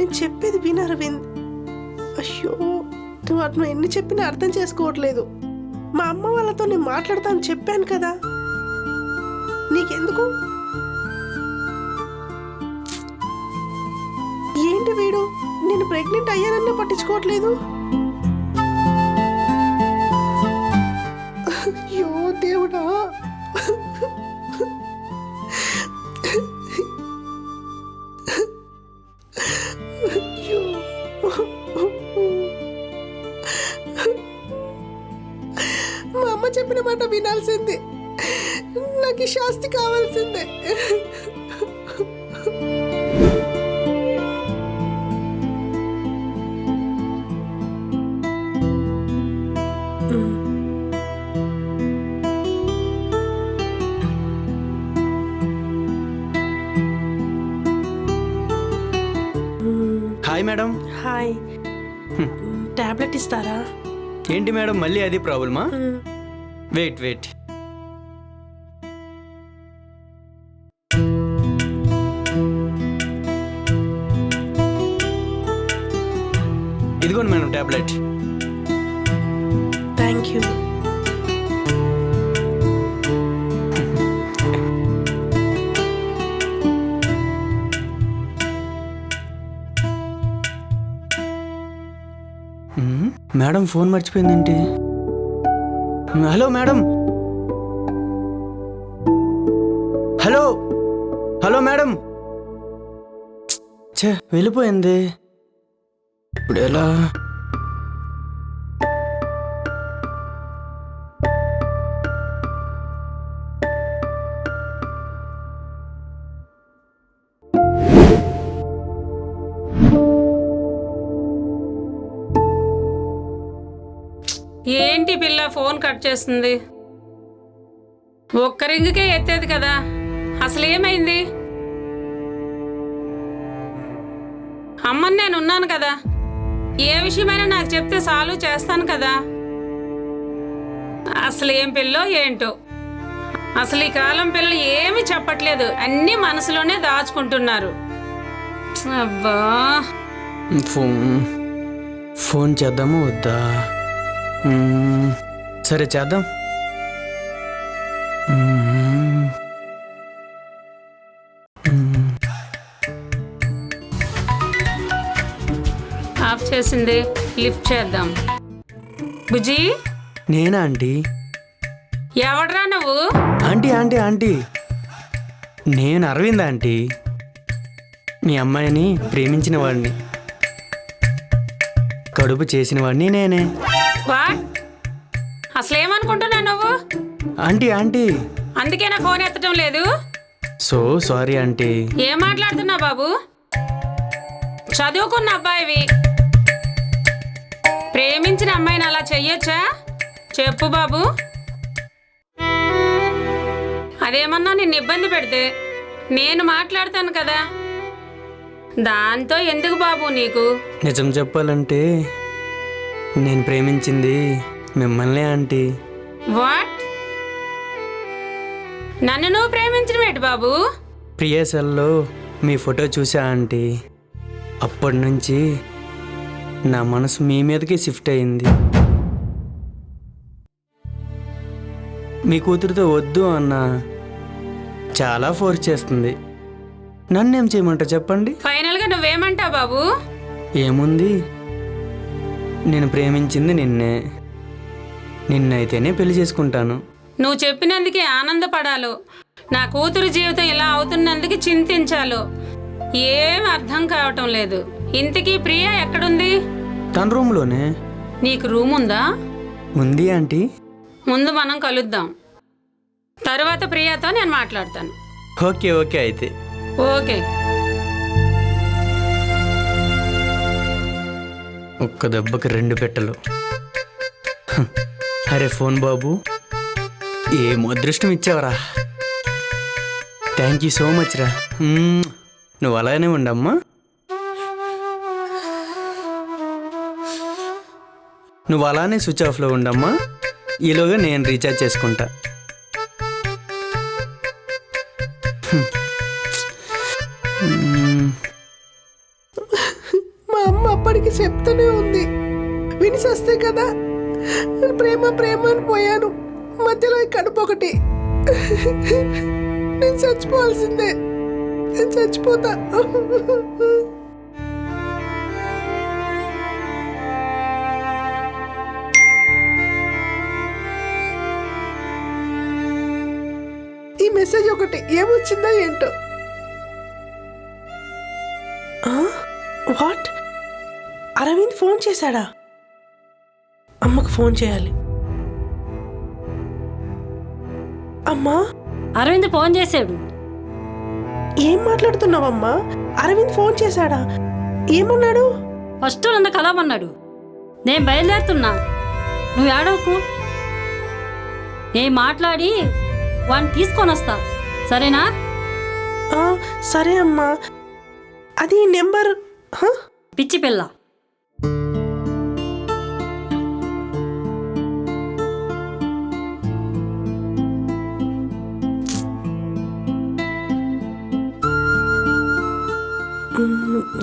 నేను చెప్పేది విను అరవింద్. అయ్యో, నువ్వు ఎన్ని చెప్పినా అర్థం చేసుకోవట్లేదు. మా అమ్మ వాళ్ళతో నేను మాట్లాడతాను చెప్పాను కదా, నీకెందుకు? ఏంటి వీడు, నేను ప్రెగ్నెంట్ అయ్యానన్నా పట్టించుకోవట్లేదు. అయ్యో దేవుడా. మా అమ్మ చెప్పిన మాట వినాల్సిందే, నాకు ఈ శాస్తి కావాల్సిందే. Hi madam. హాయ్. టాబ్లెట్ ఇస్తారా? ఏంటి మేడం మళ్ళీ అది ప్రాబ్లమా? వెయిట్ ఇదిగోండి madam tablet. Thank you. Madam phone మర్చిపోయిందేంటి? Hello madam. Hello madam. వెళ్ళిపోయింది. ఇప్పుడు ఎలా? ఏంటి పిల్ల ఫోన్ కట్ చేస్తుంది? ఒక్క రింగుకే ఎత్తేది కదా, అసలు ఏమైంది? అమ్మని నేను ఉన్నాను కదా, ఏ విషయమైనా నాకు చెప్తే సాల్వ్ చేస్తాను కదా. అసలు ఏం పిల్లో ఏంటో, అసలు ఈ కాలం పిల్లలు ఏమి చెప్పట్లేదు, అన్నీ మనసులోనే దాచుకుంటున్నారు. అబ్బా, ఫోన్ చేద్దాము వద్దా? సరే చేద్దాం. ఆఫ్ చేసింది, లిఫ్ట్ చేద్దాం. బుజ్జి. నేనా ఆంటీ? ఎవడ్రా నువ్వు? ఆంటీ నేను అరవింద్ ఆంటీ, మీ అమ్మాయిని ప్రేమించిన వాడిని, కడుపు చేసిన వాడిని నేనే. అసలేమనుకుంటున్నా నువ్వు? ఆంటీ అందుకేనా ఫోన్ ఎత్తడం లేదు? So sorry aunty. ఏం మాట్లాడుతున్నా బాబు? చదువుకున్న అబ్బాయివి, ప్రేమించిన అమ్మాయిని అలా చెయ్యొచ్చా? చెప్పు బాబు. అదేమన్నా నిన్ను ఇబ్బంది పెడితే నేను మాట్లాడతాను కదా, దాంతో ఎందుకు బాబు నీకు? నిజం చెప్పాలంటే నేను ప్రేమించింది మిమ్మల్నే ఆంటీ. వాట్? నన్ను నువ్వు ప్రేమించడం ఏంటి బాబు? ప్రియాసల్లో మీ ఫోటో చూసా ఆంటీ, అప్పటి నుంచి నా మనసు మీ మీదకి షిఫ్ట్ అయింది. మీ కూతురితో వద్దు అన్న చాలా ఫోర్స్ చేస్తుంది. నన్నేం చేయమంటా చెప్పండి? ఫైనల్గా నువ్వేమంటావు బాబు? ఏముంది, నేను ప్రేమించింది నిన్నైతేనే పెళ్లి చేసుకుంటాను. నువ్వు చెప్పినందుకే ఆనందపడాలో, నా కూతురు జీవితం ఇలా అవుతున్నందుకు చింతించాలో ఏం అర్థం కావటం లేదు. ఇంతకీ ప్రియా ఎక్కడుంది? తన రూమ్లోనే. నీకు రూమ్ ఉందా? ఉంది ఆంటీ. ముందు మనం కలుద్దాం, తరువాత ప్రియాతో నేను మాట్లాడతాను. ఓకే అయితే. ఓకే. ఒక్క దెబ్బకి 2 పెట్టలు. అరే ఫోన్ బాబు, ఏం అదృష్టం ఇచ్చావరా. థ్యాంక్ యూ సో మచ్ రా. నువ్వు అలానే ఉండమ్మా. నువ్వు అలానే స్విచ్ ఆఫ్లో ఉండమ్మా. ఈలోగా నేను రీఛార్జ్ చేసుకుంటా. చెప్తూనే ఉంది. వినిసొస్తే కదా. ప్రేమ ప్రేమ అని పోయాను, మధ్యలో ఈ కడుపు ఒకటి. నేను చచ్చిపోవాల్సిందే, నేను చచ్చిపోతా. ఈ మెసేజ్ ఒకటి ఏమొచ్చిందో ఏంటో. వాట్? అరవింద్ ఫోన్ చేశాడా? అమ్మకు ఫోన్ చేయాలి. అమ్మా, అరవింద్ ఫోన్ చేశాడు. ఏం మాట్లాడుతున్నావమ్మా? అరవింద్ ఫోన్ చేశాడా? ఏమన్నాడు? ఫస్ట్ నన్ను కలవమన్నాడు. నేను బయలుదేరుతున్నా, నువ్వు ఏడవకు. నేను మాట్లాడి వాడిని తీసుకొని వస్తా, సరేనా? సరే అమ్మా. అది నెంబర్ పిచ్చి పిల్ల.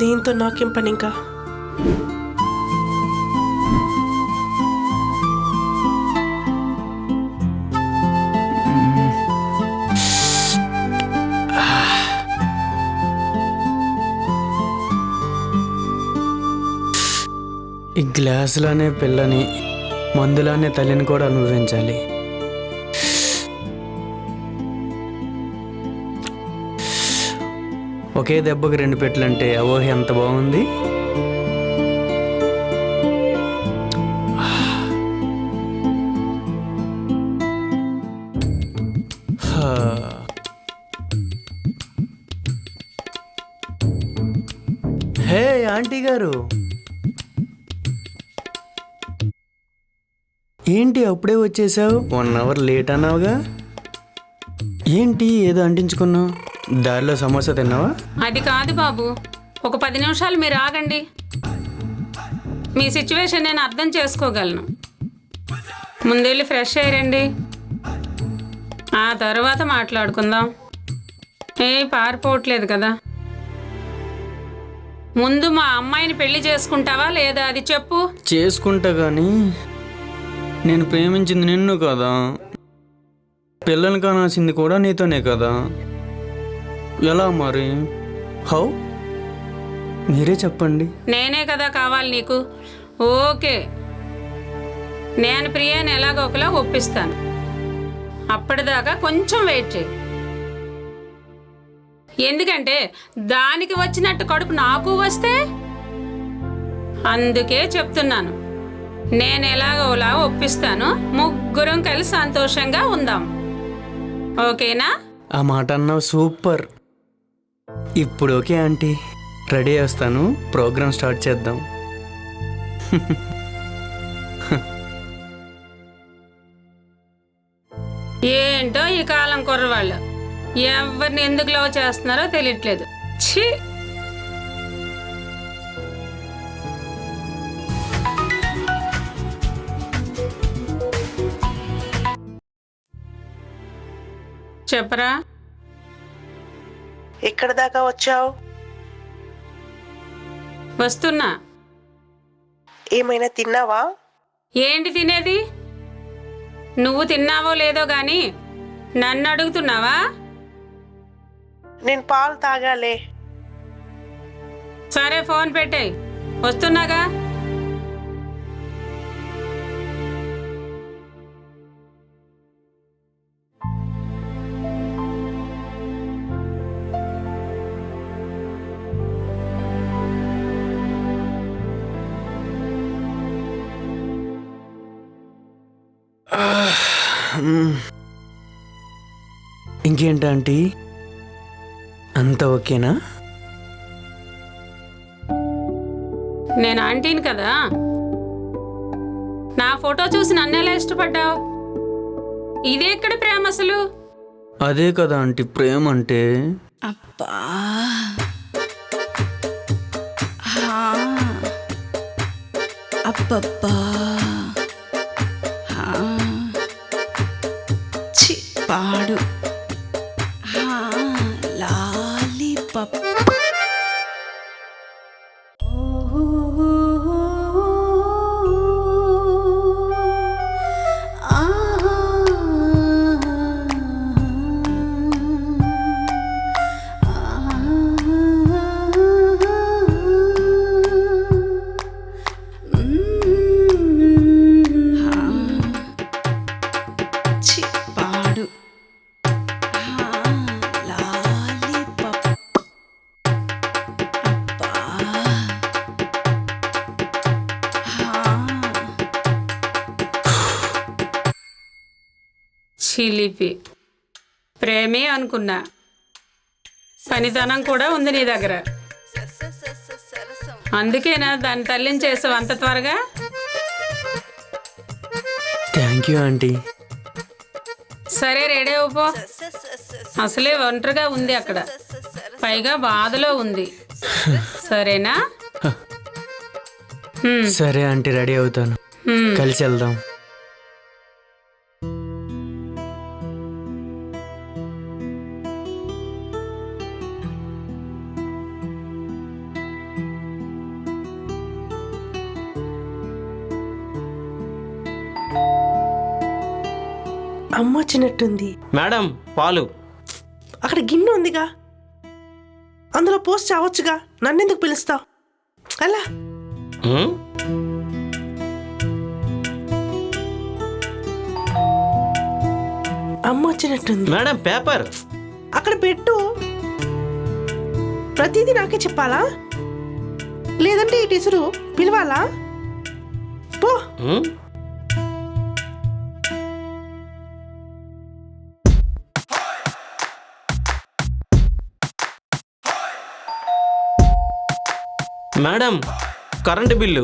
దీంతో నాకేం పని ఇంకా. ఈ గ్లాసులోనే పిల్లని, మందులానే తల్లిని కూడా అనుభవించాలి. ఒకే దెబ్బకి 2 పెట్లంటే అవోహ ఎంత బాగుంది. హే ఆంటీ గారు, ఏంటి అప్పుడే వచ్చేసావు? 1 అవర్ లేట్ అన్నావుగా. ఏంటి ఏదో అంటించుకున్నావు? దారిలో సమోసా తిన్నావా? అది కాదు బాబు, ఒక 10 నిమిషాలు మీరు ఆగండి. మీ సిచ్యువేషన్ నేను అర్థం చేసుకోగలను. ముందెళ్ళి ఫ్రెష్ అయ్యండి, ఆ తర్వాత మాట్లాడుకుందాం. పారిపోవట్లేదు కదా. ముందు మా అమ్మాయిని పెళ్లి చేసుకుంటావా లేదా అది చెప్పు. చేసుకుంటా కానీ నేను ప్రేమించింది నిన్ను కదా, పిల్లలు కానాల్సింది కూడా నీతోనే కదా. ఎలా మరి? హౌ? మీరే చెప్పండి. నేనే కదా కావాలి నీకు. ఓకే, నేను ప్రియాని ఎలాగో ఒకలా ఒప్పిస్తాను. అప్పటిదాకా కొంచెం వెయిట్ చేయి. ఎందుకంటే దానికి వచ్చినట్టు కడుపు నాకు వస్తే, అందుకే చెప్తున్నాను. నేను ఎలాగోలా ఒప్పిస్తాను. ముగ్గురం కలిసి సంతోషంగా ఉందాం, ఓకేనా? ఆ మాట అన్నావు, సూపర్. ఇప్పుడు ఓకే ఆంటీ, రెడీ చేస్తాను, ప్రోగ్రామ్ స్టార్ట్ చేద్దాం. ఏంటో ఈ కాలం కుర్రవాళ్ళు ఎవరిని ఎందుకు లవ్ చేస్తున్నారో తెలియట్లేదు. ఛీ! చెప్పరా, ఎక్కడ దాకా వచ్చావు? వస్తున్నా. ఏమైనా తిన్నావా? ఏంటి తినేది? నువ్వు తిన్నావో లేదో గాని నన్ను అడుగుతున్నావా? నేను పాలు తాగాలే. సరే, ఫోన్ పెట్టేయ్, వస్తున్నాగా. ఇంకేంటంటీ, అంత ఓకేనా? నేను ఆంటీని కదా. నా ఫోటో చూసి నన్ను ఎలా ఇష్టపడ్డావు? ఇదే ఎక్కడ ప్రేమ అసలు? అదే కదా ఆంటీ ప్రేమ అంటే. అబ్బా, అబ్బబ్బా, పాడు లాలీపాప్. చిలిపి ప్రేమే అనుకున్నా, పనితనం కూడా ఉంది నీ దగ్గర. అందుకేనా దాని తల్లిని చేసావు అంత త్వరగా? Thank you aunty. సరే రెడీ అయిపో. అసలే ఒంటరిగా ఉంది అక్కడ, పైగా బాధలో ఉంది. సరేనా? సరే ఆంటీ, రెడీ అవుతాను. కలిసి వెళ్దాం. అమ్మ వచ్చినట్టుంది. మేడం పాలు. అక్కడ గిన్నె ఉందిగా, అందులో పోసి చావచ్చుగా, నన్నెందుకు పిలుస్తావు? అలా ఉమ్, అమ్మ వచ్చినట్టుంది. Madam paper. అక్కడ పెట్టు. ప్రతిదీ నాకే చెప్పాలా? లేదంటే ఈ టీచరు పిలవాలా? పో. ఉమ్, మేడం కరెంటు బిల్లు.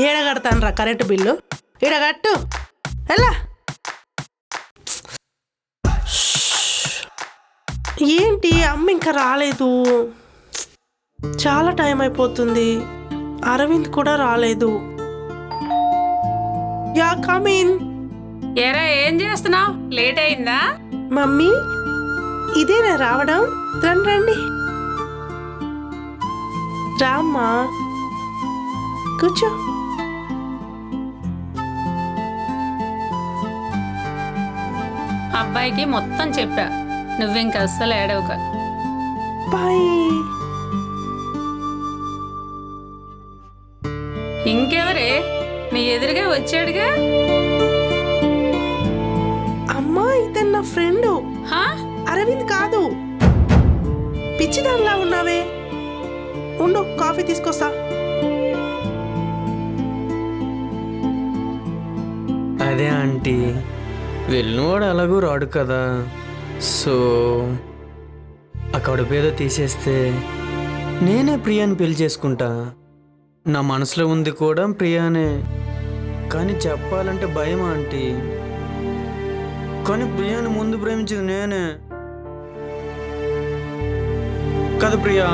ఏడగడతాను రా కరెంటు బిల్లు. ఈడగట్టు. ఎలా? ఏంటి అమ్మ ఇంకా రాలేదు? చాలా టైం అయిపోతుంది. అరవింద్ కూడా రాలేదు. Yeah come in. ఏరా ఏం చేస్తున్నావు? లేట్ అయిందా? మమ్మీ ఇదేనా రావడం? రండి రండి, రామ్మా కూర్చో. అబ్బాయికి మొత్తం చెప్పా, నువ్వింక అస్సలు ఏడవక. బాయ్. ఇంకెవరే మీ ఎదురుగా వచ్చాడుగా? అమ్మా ఇతను నా ఫ్రెండు, హా? అరవింద్ కాదు. పిచ్చిదానిలా ఉన్నావే. ఉండు, కాఫీ తీసుకొస్తా. అదే ఆంటీ, వెళ్ళినవాడు అలాగూ రాడు కదా, సో ఆ కడుపు ఏదో తీసేస్తే నేనే ప్రియాని పెళ్లి చేసుకుంటా. నా మనసులో ఉంది కూడా ప్రియానే, కానీ చెప్పాలంటే భయం ఆంటీ. కానీ ప్రియాని ముందు ప్రేమించింది నేనే కదా ప్రియా.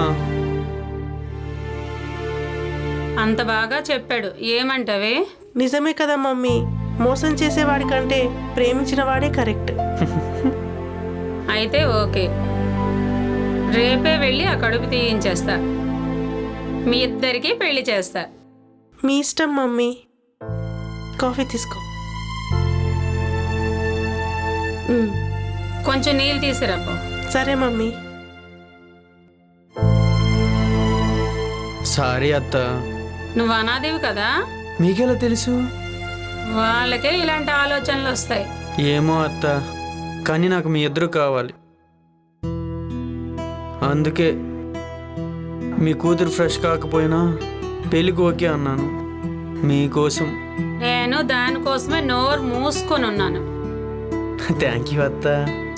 అంత బాగా చెప్పాడు, ఏమంటావే? నిజమే కదా మమ్మీ, మోసం చేసేవాడి కంటే ప్రేమించిన వాడే కరెక్ట్. అయితే ఓకే, రేపే వెళ్ళి ఆ కడుపు తీయించేస్తా, మీ ఇద్దరికి పెళ్లి చేస్తా. మీ ఇష్టం మమ్మీ. కాఫీ తీసుకో. కొంచెం నీళ్ళు తీసిరాపో. సరే మమ్మీ. సారీ అత్త. నువ్వు అనాదివి కదా, మీకెలా తెలుసు? వాళ్ళకే ఇలాంటి ఆలోచనలు వస్తాయి. ఏమో అత్త, కానీ నాకు మీ ఇద్దరు కావాలి. అందుకే మీ కూతురు ఫ్రెష్ కాకపోయినా పెళ్ళికి ఓకే అన్నాను మీకోసం. నేను దానికోసమే నోరు మూసుకొని ఉన్నాను. థ్యాంక్ యూ అత్త.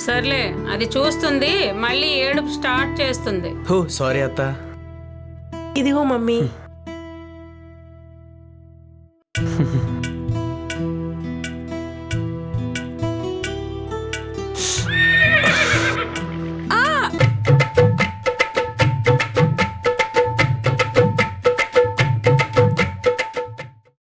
సర్లే, అది చూస్తుంది, మళ్ళీ ఏడుపు స్టార్ట్ చేస్తుంది. హో సారీ అత్త. ఇదిగో మమ్మీ,